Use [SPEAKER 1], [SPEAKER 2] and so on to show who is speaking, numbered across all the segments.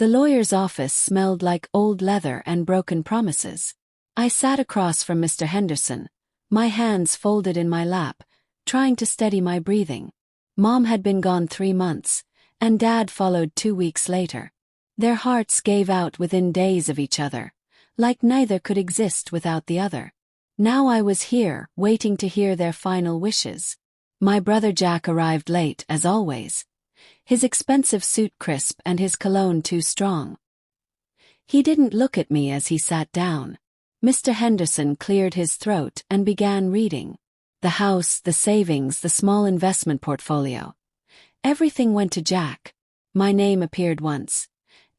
[SPEAKER 1] The lawyer's office smelled like old leather and broken promises. I sat across from Mr. Henderson, my hands folded in my lap, trying to steady my breathing. Mom had been gone 3 months, and Dad followed 2 weeks later. Their hearts gave out within days of each other, like neither could exist without the other. Now I was here, waiting to hear their final wishes. My brother Jack arrived late, as always. His expensive suit crisp and his cologne too strong. He didn't look at me as he sat down. Mr. Henderson cleared his throat and began reading. The house, the savings, the small investment portfolio. Everything went to Jack. My name appeared once.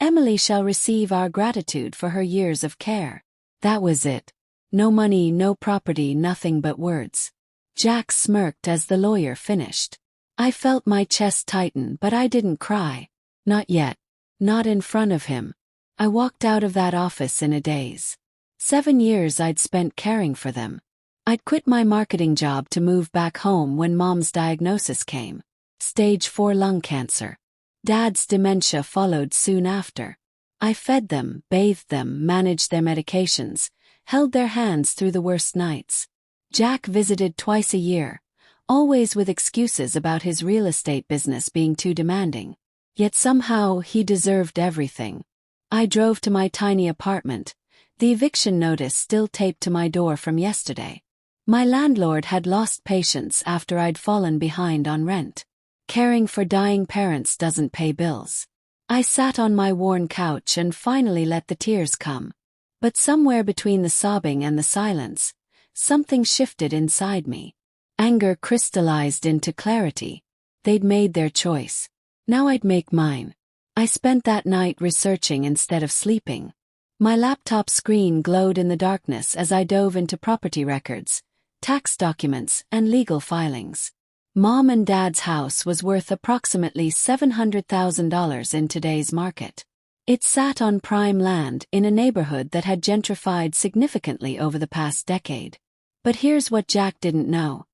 [SPEAKER 1] Emily shall receive our gratitude for her years of care. That was it. No money, no property, nothing but words. Jack smirked as the lawyer finished. I felt my chest tighten, but I didn't cry. Not yet. Not in front of him. I walked out of that office in a daze. 7 years I'd spent caring for them. I'd quit my marketing job to move back home when Mom's diagnosis came. Stage 4 lung cancer. Dad's dementia followed soon after. I fed them, bathed them, managed their medications, held their hands through the worst nights. Jack visited twice a year, always with excuses about his real estate business being too demanding. Yet somehow he deserved everything. I drove to my tiny apartment, the eviction notice still taped to my door from yesterday. My landlord had lost patience after I'd fallen behind on rent. Caring for dying parents doesn't pay bills. I sat on my worn couch and finally let the tears come. But somewhere between the sobbing and the silence, something shifted inside me. Anger crystallized into clarity. They'd made their choice. Now I'd make mine. I spent that night researching instead of sleeping. My laptop screen glowed in the darkness as I dove into property records, tax documents, and legal filings. Mom and Dad's house was worth approximately $700,000 in today's market. It sat on prime land in a neighborhood that had gentrified significantly over the past decade. But here's what Jack didn't know.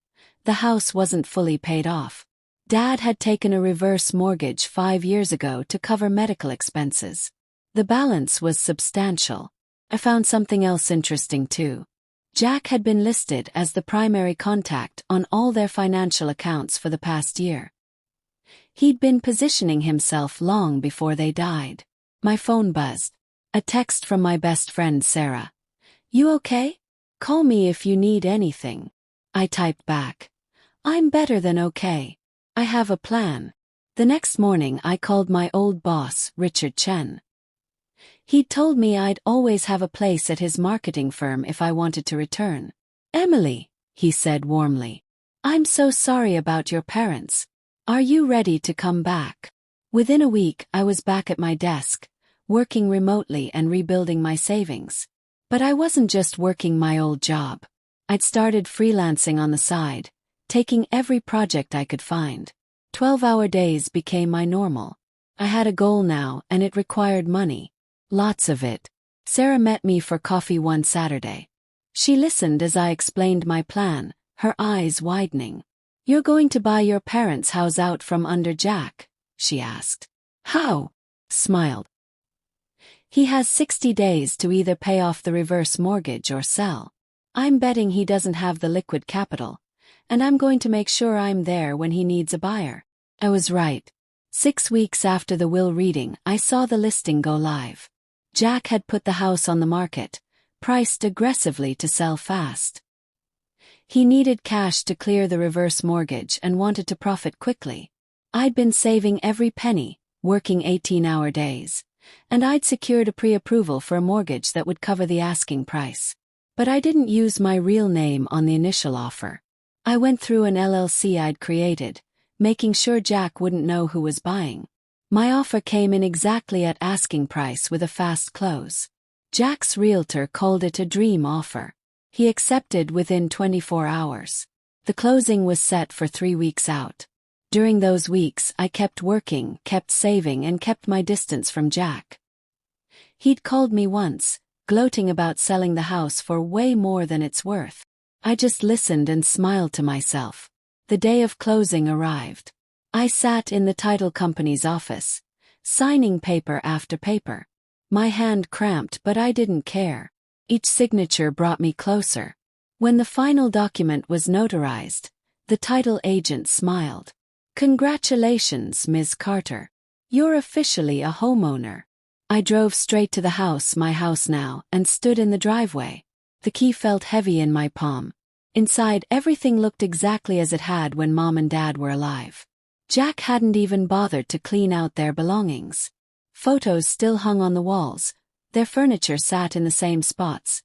[SPEAKER 1] The house wasn't fully paid off. Dad had taken a reverse mortgage 5 years ago to cover medical expenses. The balance was substantial. I found something else interesting too. Jack had been listed as the primary contact on all their financial accounts for the past year. He'd been positioning himself long before they died. My phone buzzed. A text from my best friend Sarah. "You okay? Call me if you need anything." I typed back. "I'm better than okay. I have a plan." The next morning I called my old boss, Richard Chen. He'd told me I'd always have a place at his marketing firm if I wanted to return. "Emily," he said warmly, "I'm so sorry about your parents. Are you ready to come back?" Within a week I was back at my desk, working remotely and rebuilding my savings. But I wasn't just working my old job. I'd started freelancing on the side, taking every project I could find. 12-hour days became my normal. I had a goal now, and it required money. Lots of it. Sarah met me for coffee one Saturday. She listened as I explained my plan, her eyes widening. "You're going to buy your parents' house out from under Jack?" she asked. "How?" Smiled. "He has 60 days to either pay off the reverse mortgage or sell. I'm betting he doesn't have the liquid capital, and I'm going to make sure I'm there when he needs a buyer." I was right. 6 weeks after the will reading, I saw the listing go live. Jack had put the house on the market, priced aggressively to sell fast. He needed cash to clear the reverse mortgage and wanted to profit quickly. I'd been saving every penny, working 18-hour days, and I'd secured a pre-approval for a mortgage that would cover the asking price. But I didn't use my real name on the initial offer. I went through an LLC I'd created, making sure Jack wouldn't know who was buying. My offer came in exactly at asking price with a fast close. Jack's realtor called it a dream offer. He accepted within 24 hours. The closing was set for 3 weeks out. During those weeks I kept working, kept saving, and kept my distance from Jack. He'd called me once, gloating about selling the house for way more than it's worth. I just listened and smiled to myself. The day of closing arrived. I sat in the title company's office, signing paper after paper. My hand cramped, but I didn't care. Each signature brought me closer. When the final document was notarized, the title agent smiled. "Congratulations, Ms. Carter. You're officially a homeowner." I drove straight to the house, my house now, and stood in the driveway. The key felt heavy in my palm. Inside, everything looked exactly as it had when Mom and Dad were alive. Jack hadn't even bothered to clean out their belongings. Photos still hung on the walls, their furniture sat in the same spots,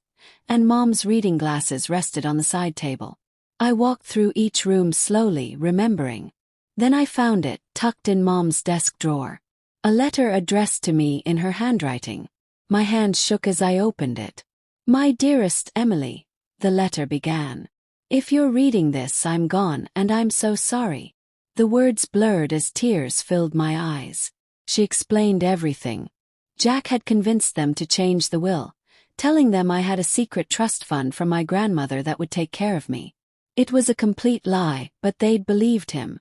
[SPEAKER 1] and Mom's reading glasses rested on the side table. I walked through each room slowly, remembering. Then I found it, tucked in Mom's desk drawer. A letter addressed to me in her handwriting. My hand shook as I opened it. "My dearest Emily," the letter began. "If you're reading this, I'm gone, and I'm so sorry." The words blurred as tears filled my eyes. She explained everything. Jack had convinced them to change the will, telling them I had a secret trust fund from my grandmother that would take care of me. It was a complete lie, but they'd believed him.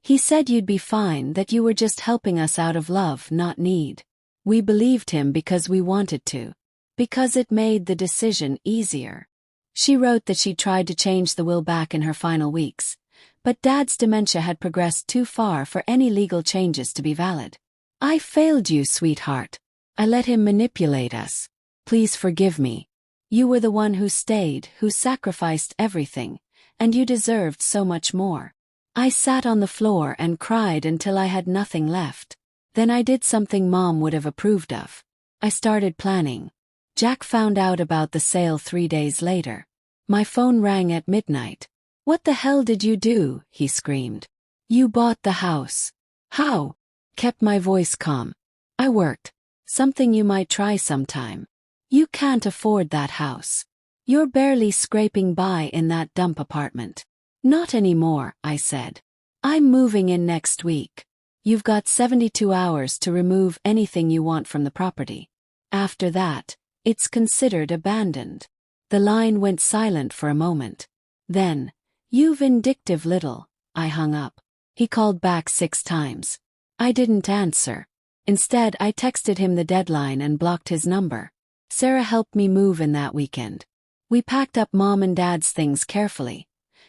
[SPEAKER 1] "He said you'd be fine, that you were just helping us out of love, not need." We believed him because we wanted to. Because it made the decision easier. She wrote that she'd tried to change the will back in her final weeks, but Dad's dementia had progressed too far for any legal changes to be valid. "I failed you, sweetheart. I let him manipulate us. Please forgive me. You were the one who stayed, who sacrificed everything, and you deserved so much more." I sat on the floor and cried until I had nothing left. Then I did something Mom would have approved of. I started planning. Jack found out about the sale 3 days later. My phone rang at midnight. "What the hell did you do?" he screamed. "You bought the house." "How?" Kept my voice calm. "I worked. Something you might try sometime. You can't afford that house. You're barely scraping by in that dump apartment." "Not anymore," I said. "I'm moving in next week. You've got 72 hours to remove anything you want from the property. After that, it's considered abandoned." The line went silent for a moment. Then, "You vindictive little," I hung up. He called back 6 times. I didn't answer. Instead, I texted him the deadline and blocked his number. Sarah helped me move in that weekend. We packed up Mom and Dad's things carefully,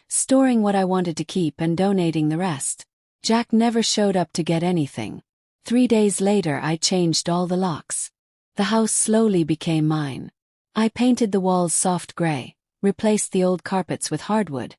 [SPEAKER 1] storing what I wanted to keep and donating the rest. Jack never showed up to get anything. 3 days later, I changed all the locks. The house slowly became mine. I painted the walls soft gray, replaced the old carpets with hardwood,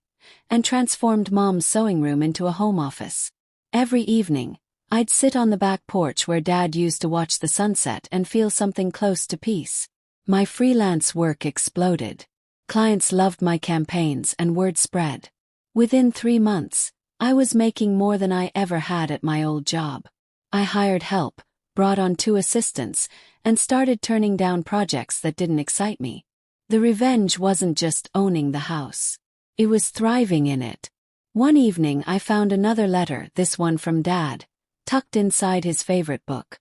[SPEAKER 1] and transformed Mom's sewing room into a home office. Every evening, I'd sit on the back porch where Dad used to watch the sunset and feel something close to peace. My freelance work exploded. Clients loved my campaigns and word spread. Within 3 months, I was making more than I ever had at my old job. I hired help, brought on 2 assistants, and started turning down projects that didn't excite me. The revenge wasn't just owning the house. It was thriving in it. One evening I found another letter, this one from Dad, tucked inside his favorite book.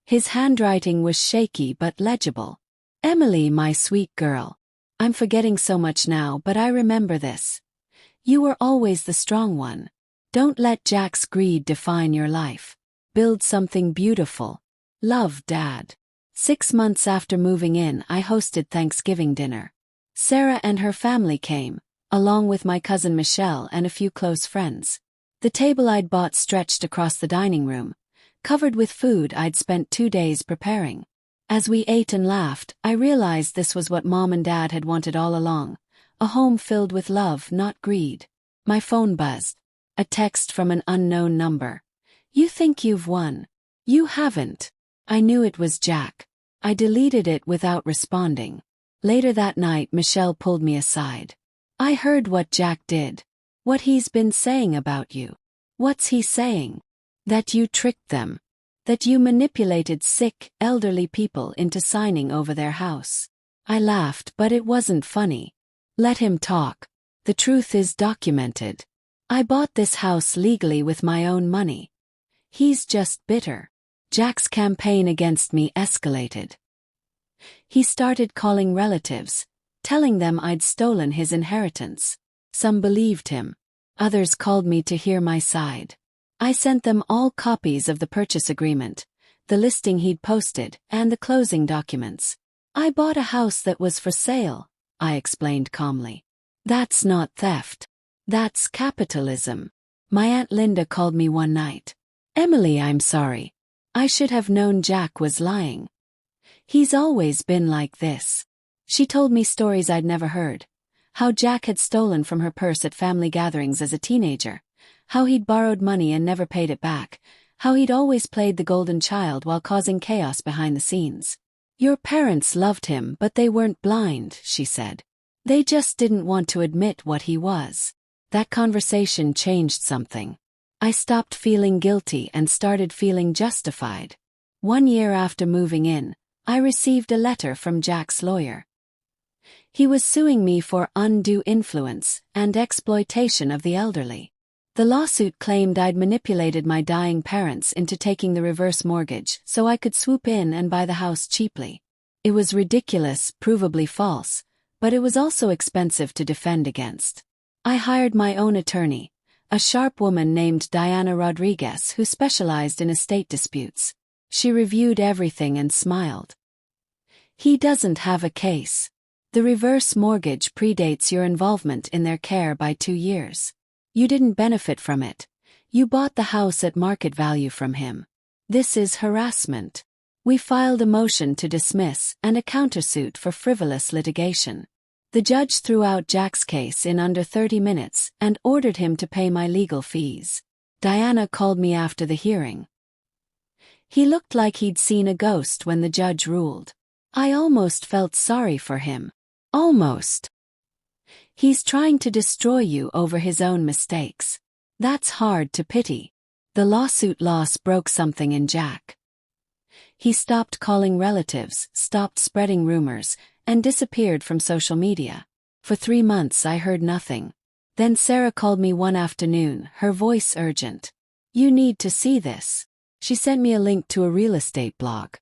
[SPEAKER 1] His handwriting was shaky but legible. "Emily, my sweet girl. I'm forgetting so much now, but I remember this. You were always the strong one. Don't let Jack's greed define your life. Build something beautiful. Love, Dad." 6 months after moving in, I hosted Thanksgiving dinner. Sarah and her family came, along with my cousin Michelle and a few close friends. The table I'd bought stretched across the dining room, covered with food I'd spent 2 days preparing. As we ate and laughed, I realized this was what Mom and Dad had wanted all along, a home filled with love, not greed. My phone buzzed. A text from an unknown number. "You think you've won. You haven't." I knew it was Jack. I deleted it without responding. Later that night, Michelle pulled me aside. "I heard what Jack did. What he's been saying about you." "What's he saying?" "That you tricked them. That you manipulated sick, elderly people into signing over their house." I laughed, but it wasn't funny. "Let him talk. The truth is documented. I bought this house legally with my own money. He's just bitter." Jack's campaign against me escalated. He started calling relatives, telling them I'd stolen his inheritance. Some believed him. Others called me to hear my side. I sent them all copies of the purchase agreement, the listing he'd posted, and the closing documents. I bought a house that was for sale, I explained calmly. That's not theft. That's capitalism. My Aunt Linda called me one night. Emily, I'm sorry. I should have known Jack was lying. He's always been like this. She told me stories I'd never heard. How Jack had stolen from her purse at family gatherings as a teenager. How he'd borrowed money and never paid it back. How he'd always played the golden child while causing chaos behind the scenes. Your parents loved him, but they weren't blind, she said. They just didn't want to admit what he was. That conversation changed something. I stopped feeling guilty and started feeling justified. 1 year after moving in, I received a letter from Jack's lawyer. He was suing me for undue influence and exploitation of the elderly. The lawsuit claimed I'd manipulated my dying parents into taking the reverse mortgage so I could swoop in and buy the house cheaply. It was ridiculous, provably false, but it was also expensive to defend against. I hired my own attorney, a sharp woman named Diana Rodriguez who specialized in estate disputes. She reviewed everything and smiled. He doesn't have a case. The reverse mortgage predates your involvement in their care by 2 years. You didn't benefit from it. You bought the house at market value from him. This is harassment. We filed a motion to dismiss and a countersuit for frivolous litigation. The judge threw out Jack's case in under 30 minutes and ordered him to pay my legal fees. Diana called me after the hearing. He looked like he'd seen a ghost when the judge ruled. I almost felt sorry for him. Almost. He's trying to destroy you over his own mistakes. That's hard to pity. The lawsuit loss broke something in Jack. He stopped calling relatives, stopped spreading rumors, and disappeared from social media. For 3 months I heard nothing. Then Sarah called me one afternoon, her voice urgent. You need to see this. She sent me a link to a real estate blog.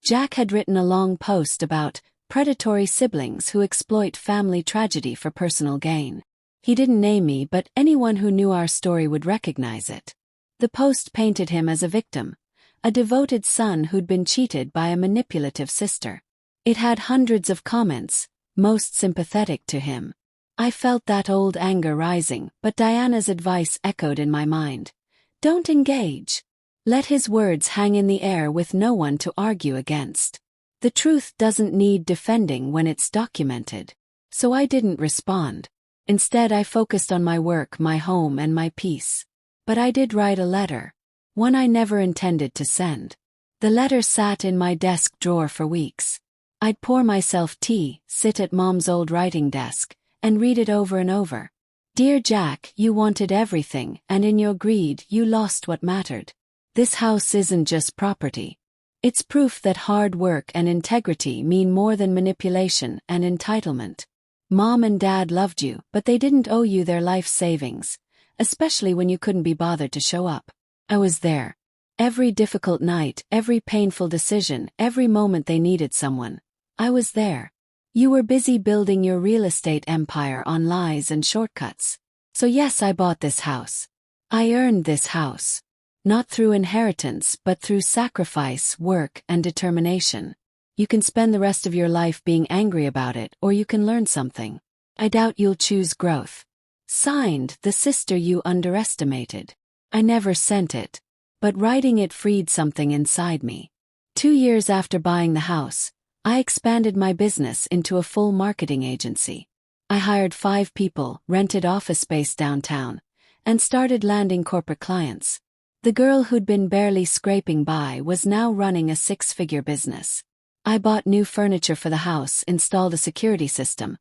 [SPEAKER 1] Jack had written a long post about predatory siblings who exploit family tragedy for personal gain. He didn't name me, but anyone who knew our story would recognize it. The post painted him as a victim, a devoted son who'd been cheated by a manipulative sister. It had hundreds of comments, most sympathetic to him. I felt that old anger rising, but Diana's advice echoed in my mind. Don't engage. Let his words hang in the air with no one to argue against. The truth doesn't need defending when it's documented. So I didn't respond. Instead, I focused on my work, my home, and my peace. But I did write a letter. One I never intended to send. The letter sat in my desk drawer for weeks. I'd pour myself tea, sit at Mom's old writing desk, and read it over and over. Dear Jack, you wanted everything, and in your greed, you lost what mattered. This house isn't just property. It's proof that hard work and integrity mean more than manipulation and entitlement. Mom and Dad loved you, but they didn't owe you their life savings, especially when you couldn't be bothered to show up. I was there. Every difficult night, every painful decision, every moment they needed someone. I was there. You were busy building your real estate empire on lies and shortcuts. So yes, I bought this house. I earned this house. Not through inheritance, but through sacrifice, work, and determination. You can spend the rest of your life being angry about it, or you can learn something. I doubt you'll choose growth. Signed, the sister you underestimated. I never sent it. But writing it freed something inside me. 2 years after buying the house, I expanded my business into a full marketing agency. I hired 5 people, rented office space downtown, and started landing corporate clients. The girl who'd been barely scraping by was now running a 6-figure business. I bought new furniture for the house, installed a security system,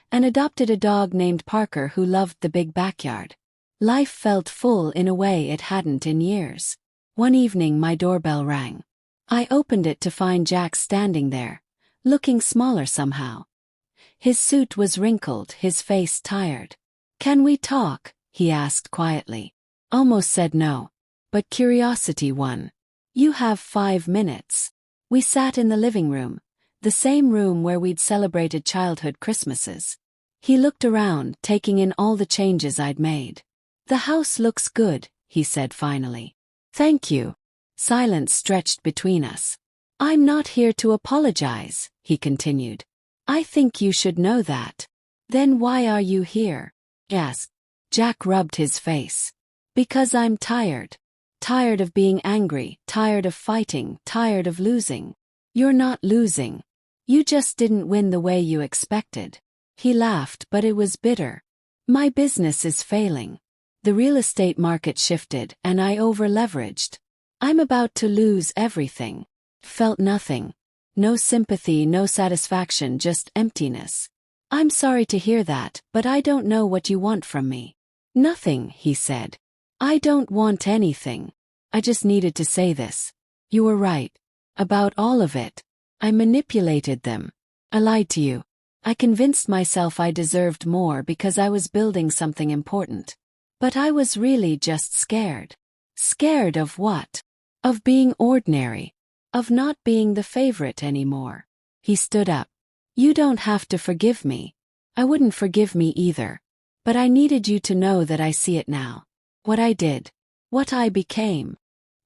[SPEAKER 1] and adopted a dog named Parker who loved the big backyard. Life felt full in a way it hadn't in years. One evening my doorbell rang. I opened it to find Jack standing there, looking smaller somehow. His suit was wrinkled, his face tired. "Can we talk?" he asked quietly. Almost said no. But curiosity won. "You have 5 minutes. We sat in the living room, the same room where we'd celebrated childhood Christmases. He looked around, taking in all the changes I'd made. "The house looks good," he said finally. Thank you. Silence stretched between us. I'm not here to apologize, he continued. I think you should know that. Then why are you here? Asked. Jack rubbed his face. Because I'm tired. Tired of being angry, tired of fighting, tired of losing. You're not losing. You just didn't win the way you expected. He laughed, but it was bitter. My business is failing. The real estate market shifted, and I over-leveraged. I'm about to lose everything. Felt nothing. No sympathy, no satisfaction, just emptiness. I'm sorry to hear that, but I don't know what you want from me. Nothing, he said. I don't want anything. I just needed to say this. You were right. About all of it. I manipulated them. I lied to you. I convinced myself I deserved more because I was building something important. But I was really just scared. Scared of what? Of being ordinary. Of not being the favorite anymore. He stood up. You don't have to forgive me. I wouldn't forgive me either. But I needed you to know that I see it now. What I did. What I became.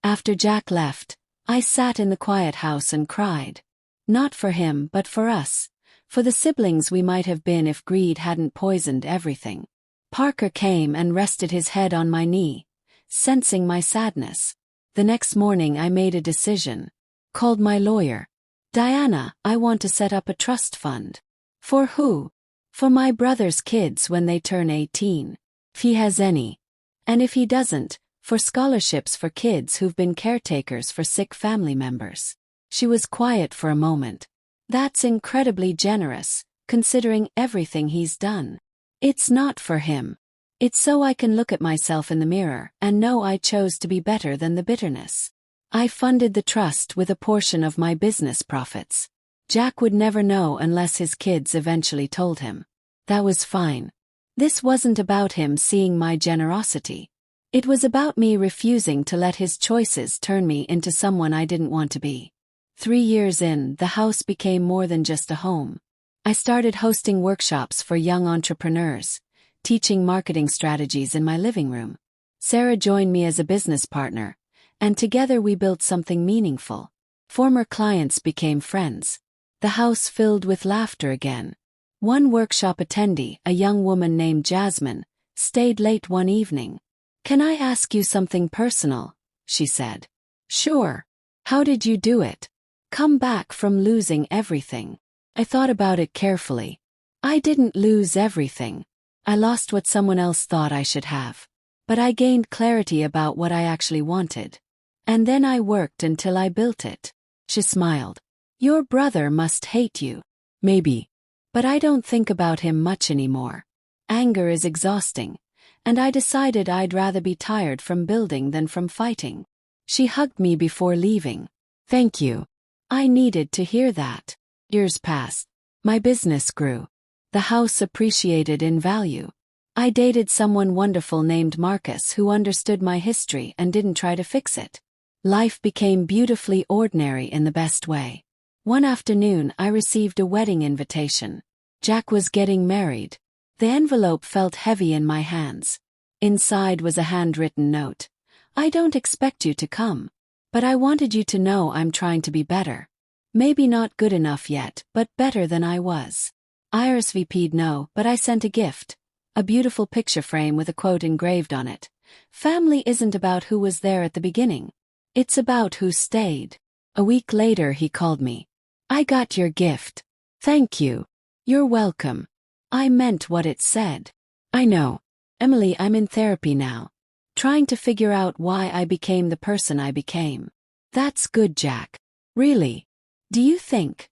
[SPEAKER 1] After Jack left, I sat in the quiet house and cried. Not for him, but for us. For the siblings we might have been if greed hadn't poisoned everything. Parker came and rested his head on my knee, sensing my sadness. The next morning I made a decision. Called my lawyer. Diana, I want to set up a trust fund. For who? For my brother's kids when they turn 18. If he has any. And if he doesn't, for scholarships for kids who've been caretakers for sick family members. She was quiet for a moment. That's incredibly generous, considering everything he's done. It's not for him. It's so I can look at myself in the mirror and know I chose to be better than the bitterness. I funded the trust with a portion of my business profits. Jack would never know unless his kids eventually told him. That was fine. This wasn't about him seeing my generosity. It was about me refusing to let his choices turn me into someone I didn't want to be. 3 years in, the house became more than just a home. I started hosting workshops for young entrepreneurs, teaching marketing strategies in my living room. Sarah joined me as a business partner, and together we built something meaningful. Former clients became friends. The house filled with laughter again. One workshop attendee, a young woman named Jasmine, stayed late one evening. Can I ask you something personal? She said. Sure. How did you do it? Come back from losing everything. I thought about it carefully. I didn't lose everything. I lost what someone else thought I should have. But I gained clarity about what I actually wanted. And then I worked until I built it. She smiled. Your brother must hate you. Maybe. But I don't think about him much anymore. Anger is exhausting. And I decided I'd rather be tired from building than from fighting. She hugged me before leaving. Thank you. I needed to hear that. Years passed. My business grew. The house appreciated in value. I dated someone wonderful named Marcus who understood my history and didn't try to fix it. Life became beautifully ordinary in the best way. One afternoon I received a wedding invitation. Jack was getting married. The envelope felt heavy in my hands. Inside was a handwritten note. I don't expect you to come. But I wanted you to know I'm trying to be better. Maybe not good enough yet, but better than I was. I RSVP'd no, but I sent a gift. A beautiful picture frame with a quote engraved on it. Family isn't about who was there at the beginning. It's about who stayed. A week later he called me. I got your gift. Thank you. You're welcome. I meant what it said. I know. Emily, I'm in therapy now. Trying to figure out why I became the person I became. That's good, Jack. Really? Do you think?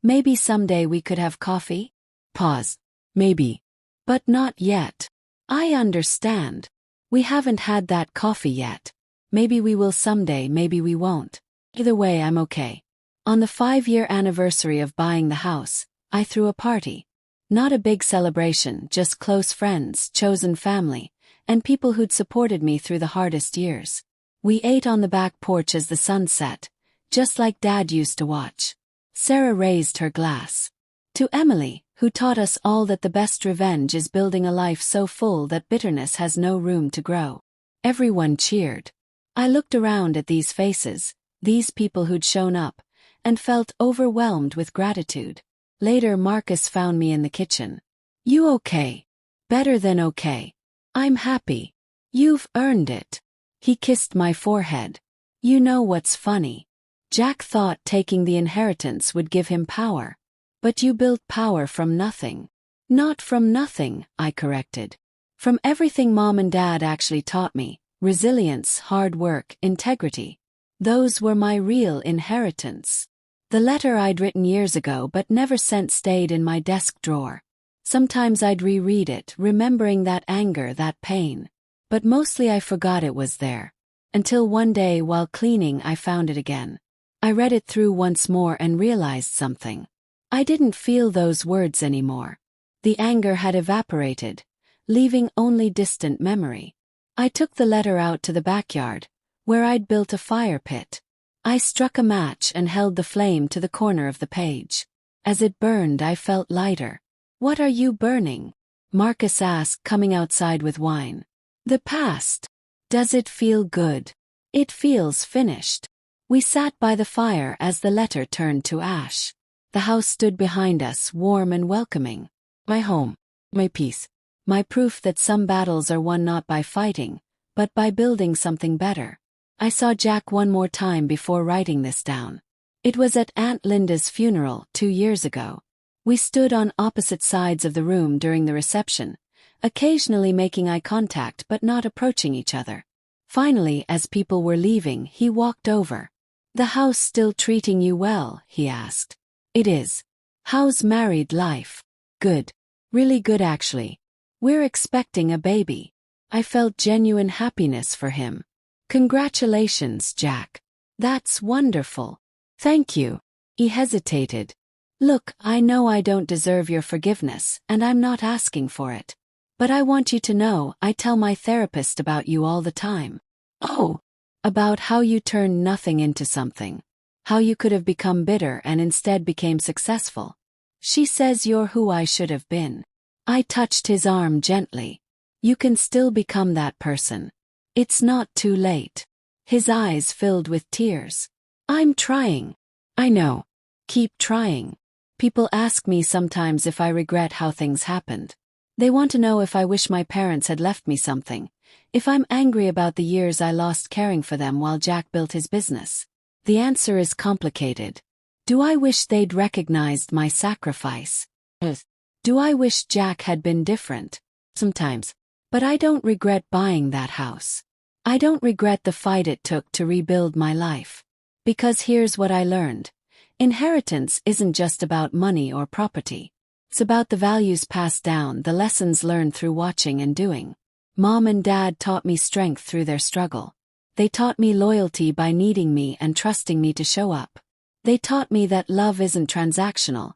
[SPEAKER 1] Maybe someday we could have coffee? Pause. Maybe. But not yet. I understand. We haven't had that coffee yet. Maybe we will someday, maybe we won't. Either way, I'm okay. On the 5-year anniversary of buying the house, I threw a party. Not a big celebration, just close friends, chosen family, and people who'd supported me through the hardest years. We ate on the back porch as the sun set, just like Dad used to watch. Sarah raised her glass. To Emily, who taught us all that the best revenge is building a life so full that bitterness has no room to grow. Everyone cheered. I looked around at these faces, these people who'd shown up, and felt overwhelmed with gratitude. Later Marcus found me in the kitchen. "You okay?" "Better than okay. I'm happy. You've earned it." He kissed my forehead. "You know what's funny? Jack thought taking the inheritance would give him power. But you built power from nothing." "Not from nothing," I corrected. "From everything Mom and Dad actually taught me. Resilience, hard work, integrity. Those were my real inheritance." The letter I'd written years ago but never sent stayed in my desk drawer. Sometimes I'd reread it, remembering that anger, that pain. But mostly I forgot it was there. Until one day while cleaning I found it again. I read it through once more and realized something. I didn't feel those words anymore. The anger had evaporated, leaving only distant memory. I took the letter out to the backyard, where I'd built a fire pit. I struck a match and held the flame to the corner of the page. As it burned, I felt lighter. "What are you burning?" Marcus asked, coming outside with wine. "The past." "Does it feel good?" "It feels finished." We sat by the fire as the letter turned to ash. The house stood behind us, warm and welcoming. My home, my peace, my proof that some battles are won not by fighting, but by building something better. I saw Jack one more time before writing this down. It was at Aunt Linda's funeral 2 years ago. We stood on opposite sides of the room during the reception, occasionally making eye contact but not approaching each other. Finally, as people were leaving, he walked over. "The house still treating you well?" he asked. "It is." "How's married life?" "Good. Really good actually. We're expecting a baby." I felt genuine happiness for him. "Congratulations, Jack. That's wonderful." "Thank you." He hesitated. "Look, I know I don't deserve your forgiveness, and I'm not asking for it. But I want you to know I tell my therapist about you all the time." "Oh." "About how you turned nothing into something. How you could have become bitter and instead became successful. She says you're who I should have been." I touched his arm gently. "You can still become that person. It's not too late." His eyes filled with tears. "I'm trying." "I know. Keep trying." People ask me sometimes if I regret how things happened. They want to know if I wish my parents had left me something, if I'm angry about the years I lost caring for them while Jack built his business. The answer is complicated. Do I wish they'd recognized my sacrifice? Yes. Do I wish Jack had been different? Sometimes. But I don't regret buying that house. I don't regret the fight it took to rebuild my life. Because here's what I learned. Inheritance isn't just about money or property. It's about the values passed down, the lessons learned through watching and doing. Mom and Dad taught me strength through their struggle. They taught me loyalty by needing me and trusting me to show up. They taught me that love isn't transactional.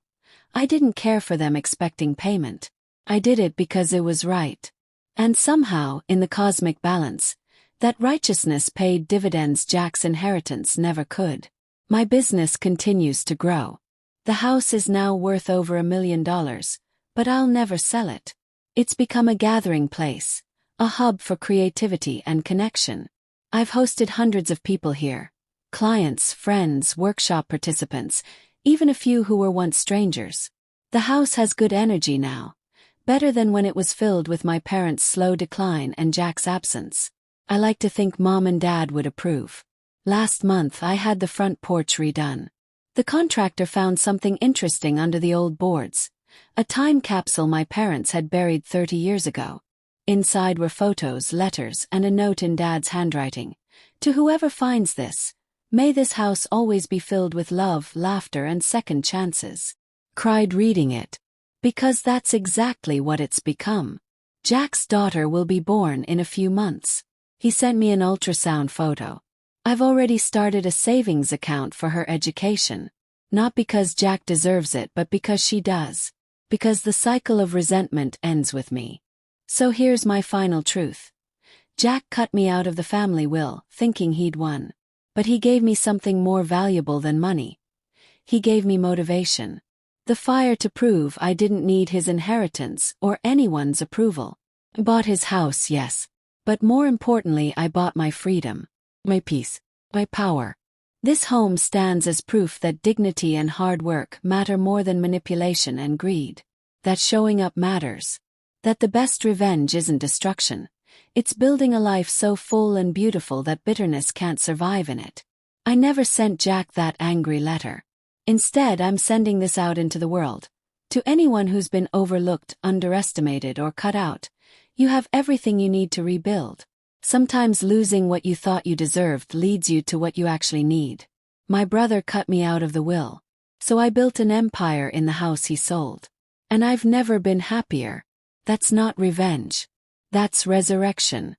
[SPEAKER 1] I didn't care for them expecting payment. I did it because it was right. And somehow, in the cosmic balance, that righteousness paid dividends Jack's inheritance never could. My business continues to grow. The house is now worth over $1 million, but I'll never sell it. It's become a gathering place, a hub for creativity and connection. I've hosted hundreds of people here. Clients, friends, workshop participants, even a few who were once strangers. The house has good energy now. Better than when it was filled with my parents' slow decline and Jack's absence. I like to think Mom and Dad would approve. Last month I had the front porch redone. The contractor found something interesting under the old boards. A time capsule my parents had buried 30 years ago. Inside were photos, letters, and a note in Dad's handwriting. "To whoever finds this, may this house always be filled with love, laughter, and second chances." Cried reading it. Because that's exactly what it's become. Jack's daughter will be born in a few months. He sent me an ultrasound photo. I've already started a savings account for her education. Not because Jack deserves it, but because she does. Because the cycle of resentment ends with me. So here's my final truth. Jack cut me out of the family will, thinking he'd won. But he gave me something more valuable than money. He gave me motivation. The fire to prove I didn't need his inheritance or anyone's approval. I bought his house, yes. But more importantly, I bought my freedom, my peace, my power. This home stands as proof that dignity and hard work matter more than manipulation and greed. That showing up matters. That the best revenge isn't destruction. It's building a life so full and beautiful that bitterness can't survive in it. I never sent Jack that angry letter. Instead, I'm sending this out into the world. To anyone who's been overlooked, underestimated, or cut out, you have everything you need to rebuild. Sometimes losing what you thought you deserved leads you to what you actually need. My brother cut me out of the will, so I built an empire in the house he sold. And I've never been happier. That's not revenge. That's resurrection.